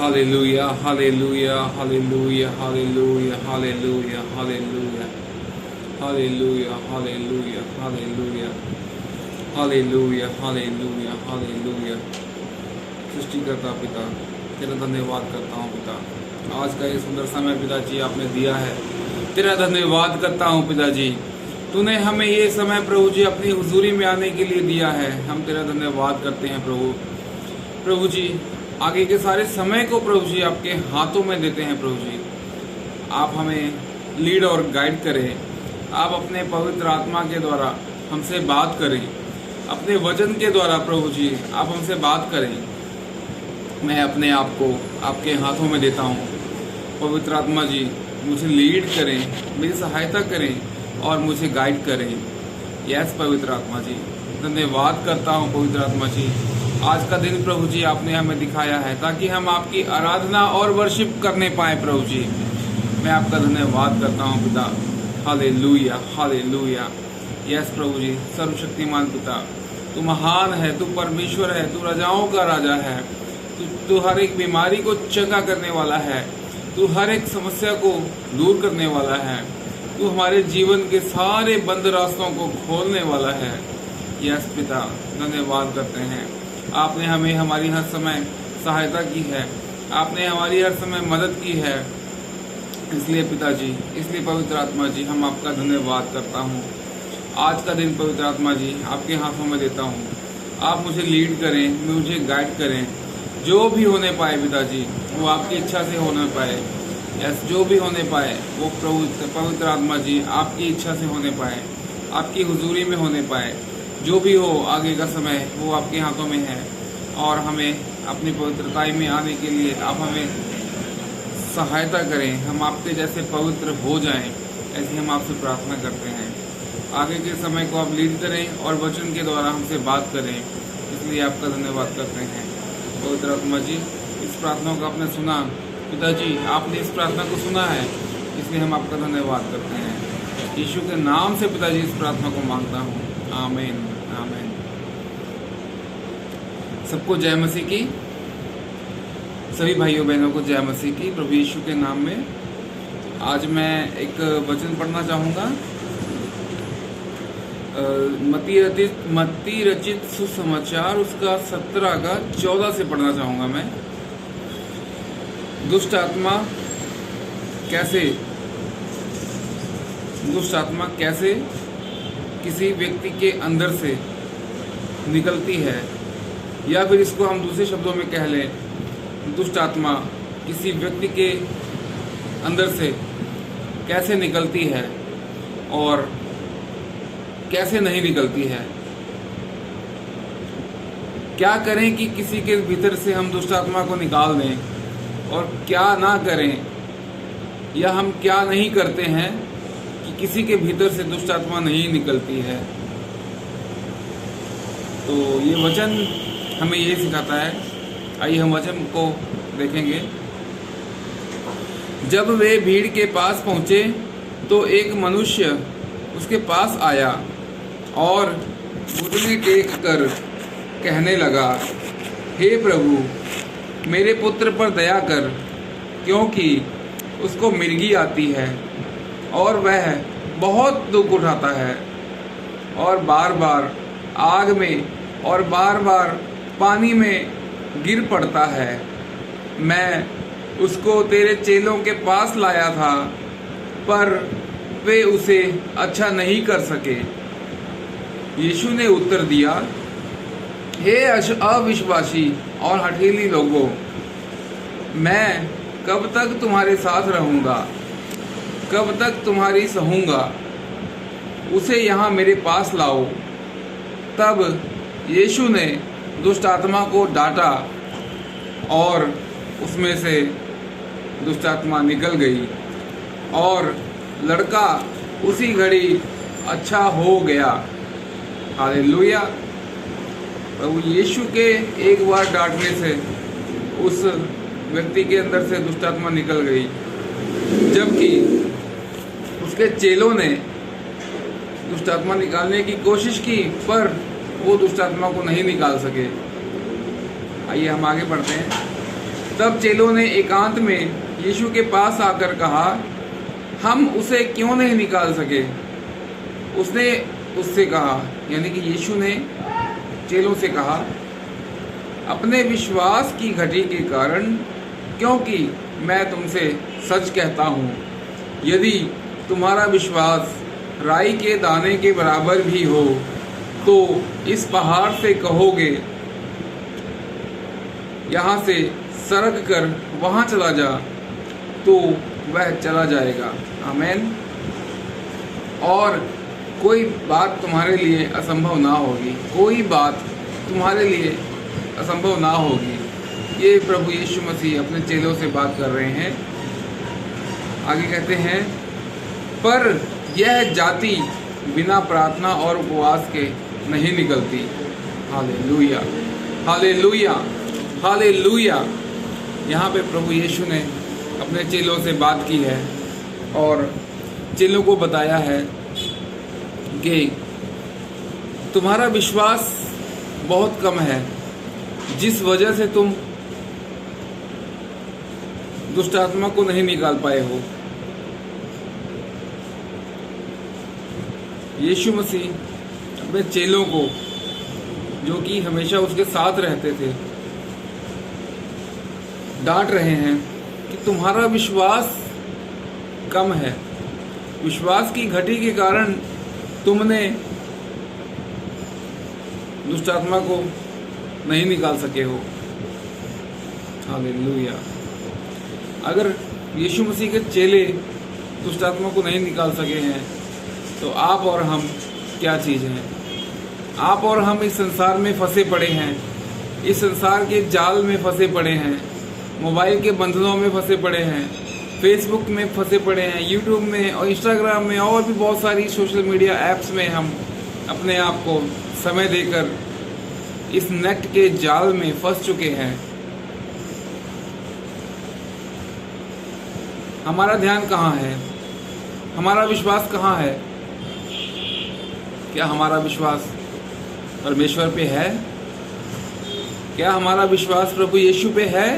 Hallelujah hallelujah hallelujah hallelujah hallelujah hallelujah hallelujah hallelujah hallelujah hallelujah hallelujah hallelujah. सृष्टिकर्ता पिता, तेरा धन्यवाद करता हूँ पिता, आज का ये सुंदर समय पिताजी आपने दिया है। तेरा धन्यवाद करता हूँ पिताजी, तूने हमें ये समय प्रभु जी अपनी हुजूरी में आने के लिए दिया है। हम तेरा धन्यवाद करते हैं प्रभु जी। आगे के सारे समय को प्रभु जी आपके हाथों में देते हैं प्रभु जी। आप हमें लीड और गाइड करें, आप अपने पवित्र आत्मा के द्वारा हमसे बात करें, अपने वचन के द्वारा प्रभु जी आप हमसे बात करें। मैं अपने आप को आपके हाथों में देता हूँ। पवित्र आत्मा जी मुझे लीड करें, मेरी सहायता करें और मुझे गाइड करें। यस पवित्र आत्मा जी, धन्यवाद करता हूँ पवित्र आत्मा जी। आज का दिन प्रभु जी आपने हमें दिखाया है ताकि हम आपकी आराधना और वर्शिप करने पाए प्रभु जी। मैं आपका धन्यवाद करता हूँ पिता। Hallelujah hallelujah. यस प्रभु जी, सर्वशक्तिमान पिता, तू महान है, तू परमेश्वर है, तू राजाओं का राजा है। तू हर एक बीमारी को चंगा करने वाला है, तू हर एक समस्या को दूर करने वाला है, तू हमारे जीवन के सारे बंद रास्तों को खोलने वाला है। यस पिता, धन्यवाद करते हैं। आपने हमें हमारी हर समय सहायता की है, आपने हमारी हर समय मदद की है। इसलिए पिताजी, इसलिए पवित्र आत्मा जी हम आपका धन्यवाद करता हूँ। आज का दिन पवित्र आत्मा जी आपके हाथों में देता हूँ। आप मुझे लीड करें, मुझे गाइड करें। जो भी होने पाए पिताजी वो आपकी इच्छा से होने पाए। यस, जो भी होने पाए वो पवित्र आत्मा जी आपकी इच्छा से होने पाए, आपकी हुजूरी में होने पाए। जो भी हो आगे का समय वो आपके हाथों में है और हमें अपनी पवित्रताई में आने के लिए आप हमें सहायता करें। हम आपके जैसे पवित्र हो जाएं, ऐसी हम आपसे प्रार्थना करते हैं। आगे के समय को आप लीड करें और वचन के द्वारा हमसे बात करें, इसलिए आपका धन्यवाद करते हैं पवित्र आत्मा जी। इस प्रार्थना को आपने सुना पिताजी, आपने इस प्रार्थना को सुना है, इसलिए हम आपका धन्यवाद करते हैं। यीशु के नाम से पिताजी इस प्रार्थना को मांगता हूँ, आमीन आमीन। सबको जय मसीह की, सभी भाइयों बहनों को जय मसीह की प्रभु यीशु के नाम में। आज मैं एक वचन पढ़ना चाहूँगा, मत्ती रचित सुसमाचार उसका 17 का 14 से पढ़ना चाहूँगा मैं। दुष्ट आत्मा कैसे किसी व्यक्ति के अंदर से निकलती है, या फिर इसको हम दूसरे शब्दों में कह लें, दुष्ट आत्मा किसी व्यक्ति के अंदर से कैसे निकलती है और कैसे नहीं निकलती है। क्या करें कि किसी के भीतर से हम दुष्ट आत्मा को निकाल दें, और क्या ना करें या हम क्या नहीं करते हैं कि किसी के भीतर से दुष्ट आत्मा नहीं निकलती है। तो ये वचन हमें ये सिखाता है। आइए हम वचन को देखेंगे। जब वे भीड़ के पास पहुँचे तो एक मनुष्य उसके पास आया और घुटने टेक कर कहने लगा, हे प्रभु, मेरे पुत्र पर दया कर, क्योंकि उसको मिर्गी आती है और वह बहुत दुख उठाता है और बार बार आग में और बार बार पानी में गिर पड़ता है। मैं उसको तेरे चेलों के पास लाया था, पर वे उसे अच्छा नहीं कर सके। यीशु ने उत्तर दिया, हे अविश्वासी और हठीली लोगों, मैं कब तक तुम्हारे साथ रहूँगा, कब तक तुम्हारी सहूँगा। उसे यहाँ मेरे पास लाओ। तब यीशु ने दुष्ट आत्मा को डांटा और उसमें से दुष्ट आत्मा निकल गई और लड़का उसी घड़ी अच्छा हो गया। हालेलुया। प्रभु यीशु के एक बार डांटने से उस व्यक्ति के अंदर से दुष्ट आत्मा निकल गई, जबकि उसके चेलों ने दुष्ट आत्मा निकालने की कोशिश की, पर वो दुष्ट आत्मा को नहीं निकाल सके। आइए हम आगे बढ़ते हैं। तब चेलों ने एकांत में यीशु के पास आकर कहा, हम उसे क्यों नहीं निकाल सके? उसने उससे कहा, यानी कि यीशु ने चेलों से कहा, अपने विश्वास की घटी के कारण, क्योंकि मैं तुमसे सच कहता हूँ, यदि तुम्हारा विश्वास राई के दाने के बराबर भी हो तो इस पहाड़ से कहोगे, यहाँ से सरक कर वहाँ चला जा, तो वह चला जाएगा। आमीन। और कोई बात तुम्हारे लिए असंभव ना होगी, कोई बात तुम्हारे लिए असंभव ना होगी। ये प्रभु यीशु मसीह अपने चेलों से बात कर रहे हैं। आगे कहते हैं, पर यह जाति बिना प्रार्थना और उपवास के नहीं निकलती। Hallelujah, hallelujah, hallelujah. यहाँ पे प्रभु यीशु ने अपने चेलों से बात की है और चेलों को बताया है कि तुम्हारा विश्वास बहुत कम है, जिस वजह से तुम दुष्ट आत्मा को नहीं निकाल पाए हो। यीशु मसीह अपने चेलों को, जो कि हमेशा उसके साथ रहते थे, डांट रहे हैं कि तुम्हारा विश्वास कम है। विश्वास की घटी के कारण तुमने दुष्ट आत्मा को नहीं निकाल सके हो। हालेलुया। अगर यीशु मसीह के चेले दुष्ट आत्मा को नहीं निकाल सके हैं तो आप और हम क्या चीज़ हैं? आप और हम इस संसार में फंसे पड़े हैं, इस संसार के जाल में फंसे पड़े हैं, मोबाइल के बंधनों में फंसे पड़े हैं, फेसबुक में फंसे पड़े हैं, यूट्यूब में और इंस्टाग्राम में और भी बहुत सारी सोशल मीडिया ऐप्स में हम अपने आप को समय देकर इस नेट के जाल में फंस चुके हैं। हमारा ध्यान कहाँ है? हमारा विश्वास कहाँ है? क्या हमारा विश्वास परमेश्वर पे है? क्या हमारा विश्वास प्रभु यीशु पे है?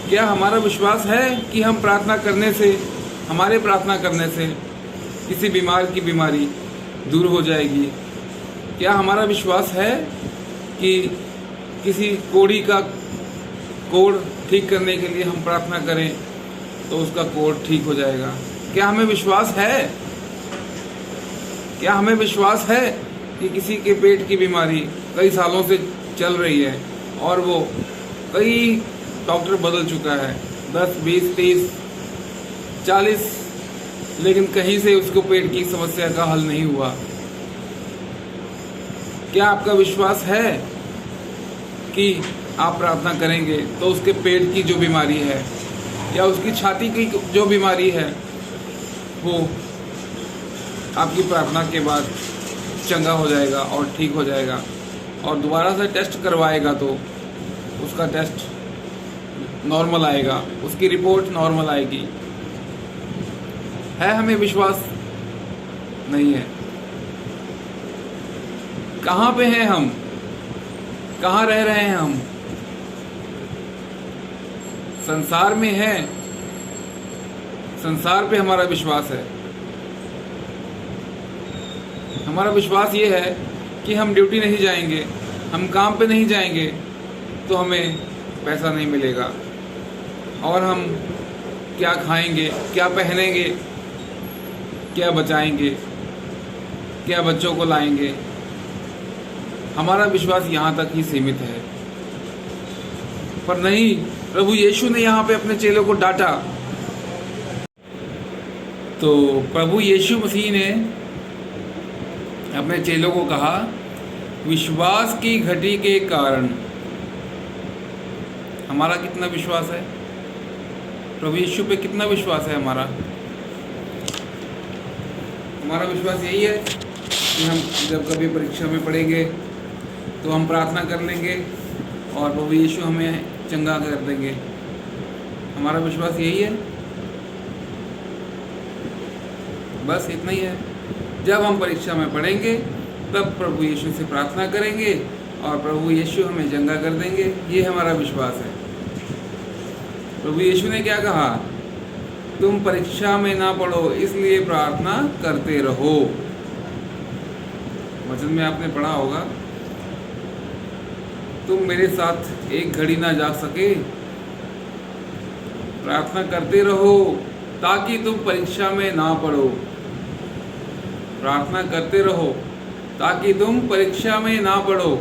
क्या हमारा विश्वास है कि हम प्रार्थना करने से, हमारे प्रार्थना करने से किसी बीमार की बीमारी दूर हो जाएगी? क्या हमारा विश्वास है कि किसी कोढ़ी का कोढ़ ठीक करने के लिए हम प्रार्थना करें तो उसका कोढ़ ठीक हो जाएगा? क्या हमें विश्वास है? क्या हमें विश्वास है कि किसी के पेट की बीमारी कई सालों से चल रही है और वो कई डॉक्टर बदल चुका है, 10, 20, 30, 40, लेकिन कहीं से उसको पेट की समस्या का हल नहीं हुआ? क्या आपका विश्वास है कि आप प्रार्थना करेंगे तो उसके पेट की जो बीमारी है या उसकी छाती की जो बीमारी है वो आपकी प्रार्थना के बाद चंगा हो जाएगा और ठीक हो जाएगा? और दोबारा से टेस्ट करवाएगा तो उसका टेस्ट नॉर्मल आएगा, उसकी रिपोर्ट नॉर्मल आएगी। है हमें विश्वास? नहीं है। कहाँ पे हैं हम? कहाँ रह रहे हैं हम? संसार में है, संसार पे हमारा विश्वास है। हमारा विश्वास ये है कि हम ड्यूटी नहीं जाएंगे, हम काम पे नहीं जाएंगे तो हमें पैसा नहीं मिलेगा, और हम क्या खाएंगे, क्या पहनेंगे, क्या बचाएंगे, क्या बच्चों को लाएंगे। हमारा विश्वास यहाँ तक ही सीमित है। पर नहीं, प्रभु यीशु ने यहाँ पे अपने चेलों को डांटा। तो प्रभु यीशु मसीह ने अपने चेलों को कहा, विश्वास की घटी के कारण। हमारा कितना विश्वास है? प्रभु यीशु पे कितना विश्वास है हमारा? हमारा विश्वास यही है कि हम जब कभी परीक्षा में पढ़ेंगे तो हम प्रार्थना कर लेंगे और प्रभु यीशु हमें चंगा कर देंगे। हमारा विश्वास यही है? बस इतना ही है। जब हम परीक्षा में पढ़ेंगे तब प्रभु यीशु से प्रार्थना करेंगे और प्रभु यीशु हमें चंगा कर देंगे। ये हमारा विश्वास है। प्रभु यीशु ने क्या कहा? तुम परीक्षा में ना पड़ो, इसलिए प्रार्थना करते रहो। वचन में आपने पढ़ा होगा, तुम मेरे साथ एक घड़ी ना जाग सके, प्रार्थना करते रहो ताकि तुम परीक्षा में ना पड़ो। प्रार्थना करते रहो ताकि तुम परीक्षा में ना पड़ो।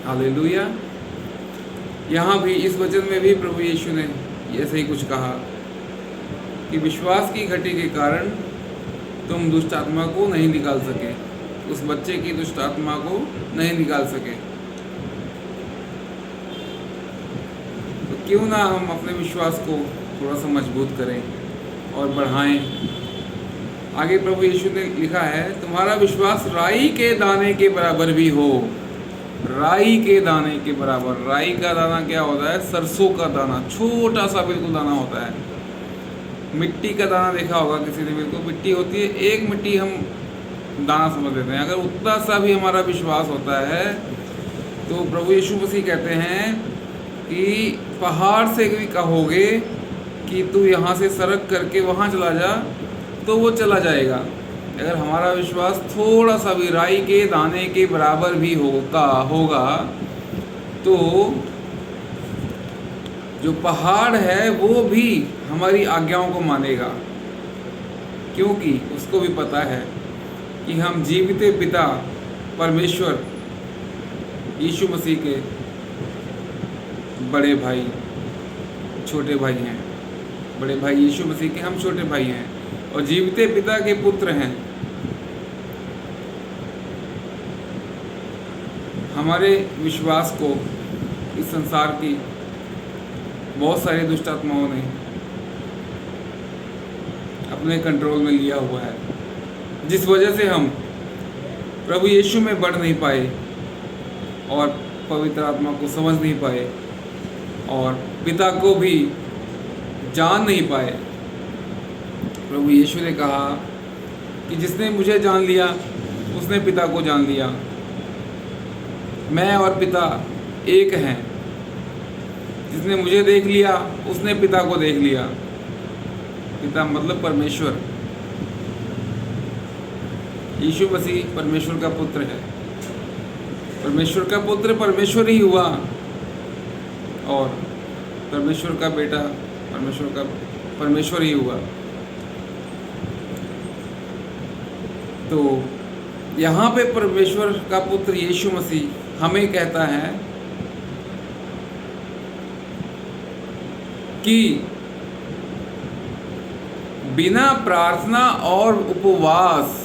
हालेलुया। यहाँ भी इस वचन में भी प्रभु यीशु ने ऐसे ही कुछ कहा कि विश्वास की घटी के कारण तुम दुष्ट आत्मा को नहीं निकाल सके, उस बच्चे की दुष्ट आत्मा को नहीं निकाल सके। तो क्यों ना हम अपने विश्वास को थोड़ा सा मजबूत करें और बढ़ाएं। आगे प्रभु यीशु ने लिखा है, तुम्हारा विश्वास राई के दाने के बराबर भी हो। राई के दाने के बराबर। राई का दाना क्या होता है? सरसों का दाना, छोटा सा बिल्कुल दाना होता है। मिट्टी का दाना देखा होगा किसी ने, बिल्कुल मिट्टी होती है, एक मिट्टी हम दाना समझ लेते हैं। अगर उतना सा भी हमारा विश्वास होता है तो प्रभु यीशु मसीह कहते हैं कि पहाड़ से भी कहोगे कि तू यहाँ से सरक करके वहाँ चला जा, तो वो चला जाएगा। अगर हमारा विश्वास थोड़ा सा भी राई के दाने के बराबर भी होगा तो जो पहाड़ है वो भी हमारी आज्ञाओं को मानेगा, क्योंकि उसको भी पता है कि हम जीवित पिता परमेश्वर यीशु मसीह के बड़े भाई, छोटे भाई हैं। बड़े भाई यीशु मसीह के हम छोटे भाई हैं और जीवित पिता के पुत्र हैं। हमारे विश्वास को इस संसार की बहुत सारी दुष्ट आत्माओं ने अपने कंट्रोल में लिया हुआ है, जिस वजह से हम प्रभु यीशु में बढ़ नहीं पाए और पवित्र आत्मा को समझ नहीं पाए और पिता को भी जान नहीं पाए। प्रभु यीशु ने कहा कि जिसने मुझे जान लिया उसने पिता को जान लिया। मैं और पिता एक हैं। जिसने मुझे देख लिया उसने पिता को देख लिया। पिता मतलब परमेश्वर। यीशु मसीह परमेश्वर का पुत्र है। परमेश्वर का पुत्र परमेश्वर ही हुआ और परमेश्वर का बेटा परमेश्वर ही हुआ। तो यहाँ पे परमेश्वर का पुत्र यीशु मसीह हमें कहता है कि बिना प्रार्थना और उपवास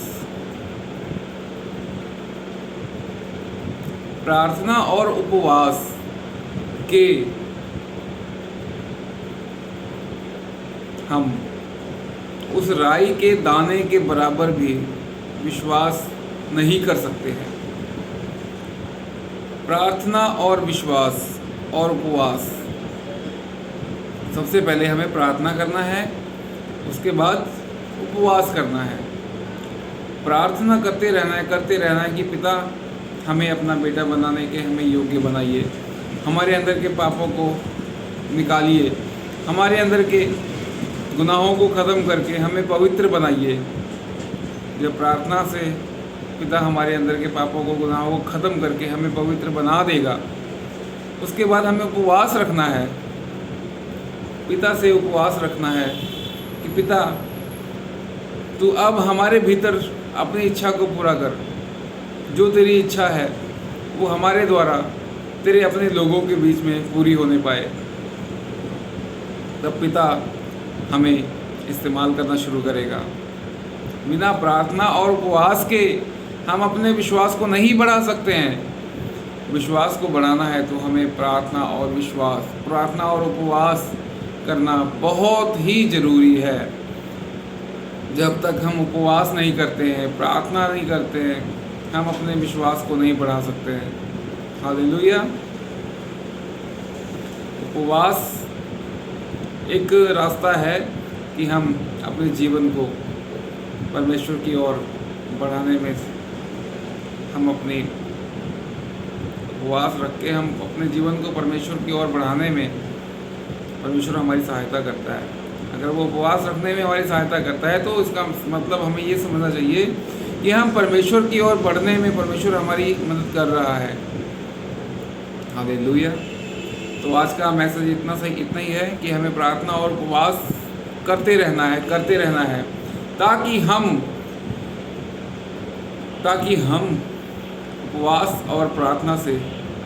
के हम उस राई के दाने के बराबर भी विश्वास नहीं कर सकते हैं। प्रार्थना और विश्वास और उपवास, सबसे पहले हमें प्रार्थना करना है, उसके बाद उपवास करना है। प्रार्थना करते रहना है कि पिता हमें अपना बेटा बनाने के हमें योग्य बनाइए, हमारे अंदर के पापों को निकालिए, हमारे अंदर के गुनाहों को ख़त्म करके हमें पवित्र बनाइए। जब प्रार्थना से पिता हमारे अंदर के पापों को, गुनाहों को ख़त्म करके हमें पवित्र बना देगा, उसके बाद हमें उपवास रखना है। पिता से उपवास रखना है कि पिता तू अब हमारे भीतर अपनी इच्छा को पूरा कर। जो तेरी इच्छा है वो हमारे द्वारा तेरे अपने लोगों के बीच में पूरी होने पाए। तब पिता हमें इस्तेमाल करना शुरू करेगा। बिना प्रार्थना और उपवास के हम अपने विश्वास को नहीं बढ़ा सकते हैं। विश्वास को बढ़ाना है तो हमें प्रार्थना और उपवास करना बहुत ही ज़रूरी है। जब तक हम उपवास नहीं करते हैं, प्रार्थना नहीं करते हैं, हम अपने विश्वास को नहीं बढ़ा सकते हैं। हालेलुया। उपवास एक रास्ता है कि हम अपने जीवन को परमेश्वर की ओर बढ़ाने में, हम अपने उपवास रख के हम अपने जीवन को परमेश्वर की ओर बढ़ाने में परमेश्वर हमारी सहायता करता है। अगर वो उपवास रखने में हमारी सहायता करता है तो इसका मतलब हमें ये समझना चाहिए कि हम परमेश्वर की ओर बढ़ने में परमेश्वर हमारी मदद कर रहा है। हालेलुया। तो आज का मैसेज इतना ही है कि हमें प्रार्थना और उपवास करते रहना है ताकि हम उपवास और प्रार्थना से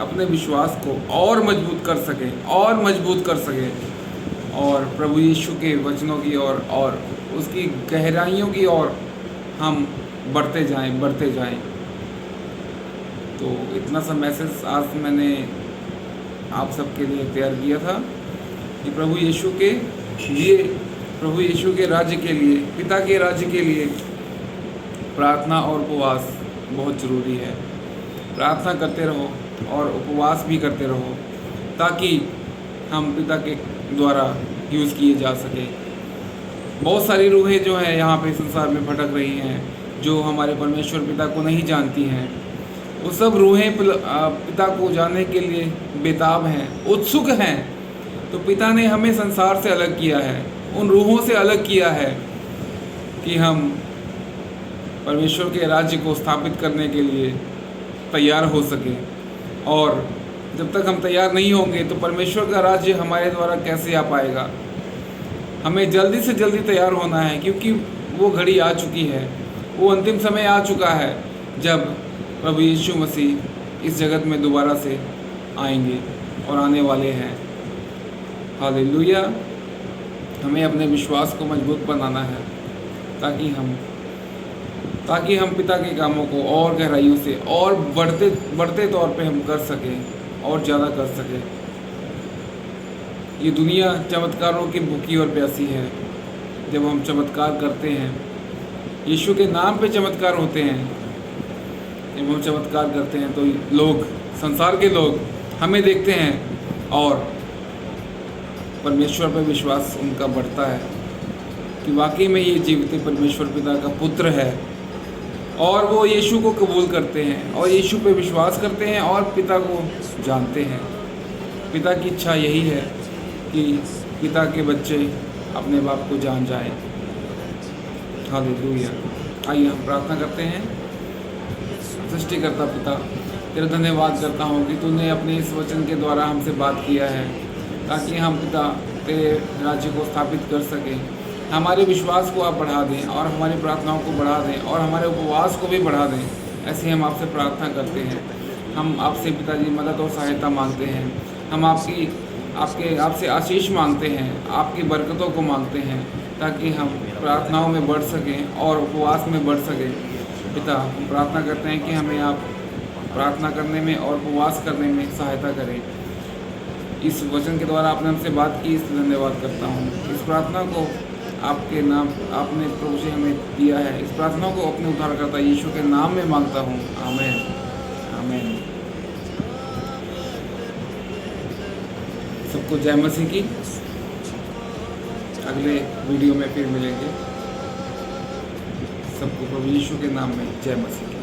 अपने विश्वास को और मजबूत कर सकें और प्रभु यीशु के वचनों की ओर और उसकी गहराइयों की ओर हम बढ़ते जाएं। तो इतना सा मैसेज आज मैंने आप सबके लिए तैयार किया था कि प्रभु यीशु के राज्य के लिए, पिता के राज्य के लिए प्रार्थना और उपवास बहुत ज़रूरी है। प्रार्थना करते रहो और उपवास भी करते रहो ताकि हम पिता के द्वारा यूज़ किए जा सके। बहुत सारी रूहें जो हैं यहाँ पे संसार में भटक रही हैं, जो हमारे परमेश्वर पिता को नहीं जानती हैं। वो सब रूहें पिता को जानने के लिए बेताब हैं, उत्सुक हैं। तो पिता ने हमें संसार से अलग किया है, उन रूहों से अलग किया है कि हम परमेश्वर के राज्य को स्थापित करने के लिए तैयार हो सके। और जब तक हम तैयार नहीं होंगे तो परमेश्वर का राज्य हमारे द्वारा कैसे आ पाएगा। हमें जल्दी से जल्दी तैयार होना है, क्योंकि वो घड़ी आ चुकी है, वो अंतिम समय आ चुका है जब प्रभु यीशु मसीह इस जगत में दोबारा से आएंगे और आने वाले हैं। हालेलुया। हमें अपने विश्वास को मजबूत बनाना है ताकि हम पिता के कामों को और गहराइयों से और बढ़ते तौर पे हम कर सकें और ज़्यादा कर सकें। ये दुनिया चमत्कारों की भूखी और प्यासी है। जब हम चमत्कार करते हैं, यीशु के नाम पे चमत्कार होते हैं, जब हम चमत्कार करते हैं तो लोग, संसार के लोग हमें देखते हैं और परमेश्वर पर विश्वास उनका बढ़ता है कि वाकई में ये जीवित परमेश्वर पिता का पुत्र है। और वो यीशु को कबूल करते हैं और यीशु पे विश्वास करते हैं और पिता को जानते हैं। पिता की इच्छा यही है कि पिता के बच्चे अपने बाप को जान जाएं। हालेलुया। आइए हम प्रार्थना करते हैं। सृष्टिकर्ता पिता, तेरा धन्यवाद करता हूँ कि तूने अपने इस वचन के द्वारा हमसे बात किया है ताकि हम पिता तेरे राज्य को स्थापित कर सकें। हमारे विश्वास को आप बढ़ा दें और हमारी प्रार्थनाओं को बढ़ा दें और हमारे उपवास को भी बढ़ा दें। ऐसे हम आपसे प्रार्थना करते हैं। हम आपसे पिताजी मदद और सहायता मांगते हैं। हम आपसे आशीष मांगते हैं, आपकी बरकतों को मांगते हैं ताकि हम प्रार्थनाओं में बढ़ सकें और उपवास में बढ़ सकें। पिता, हम प्रार्थना करते हैं कि हमें आप प्रार्थना करने में और उपवास करने में सहायता करें। इस वचन के द्वारा आपने हमसे बात की, इसलिए धन्यवाद करता हूँ। इस प्रार्थना को आपके नाम आपने प्रभु से हमें दिया है। इस प्रार्थना को अपने उद्धारकर्ता यीशु के नाम में मांगता हूँ। आमीन, आमीन। सबको जय मसीह की। अगले वीडियो में फिर मिलेंगे। सबको प्रभु यीशु के नाम में जय मसीह की।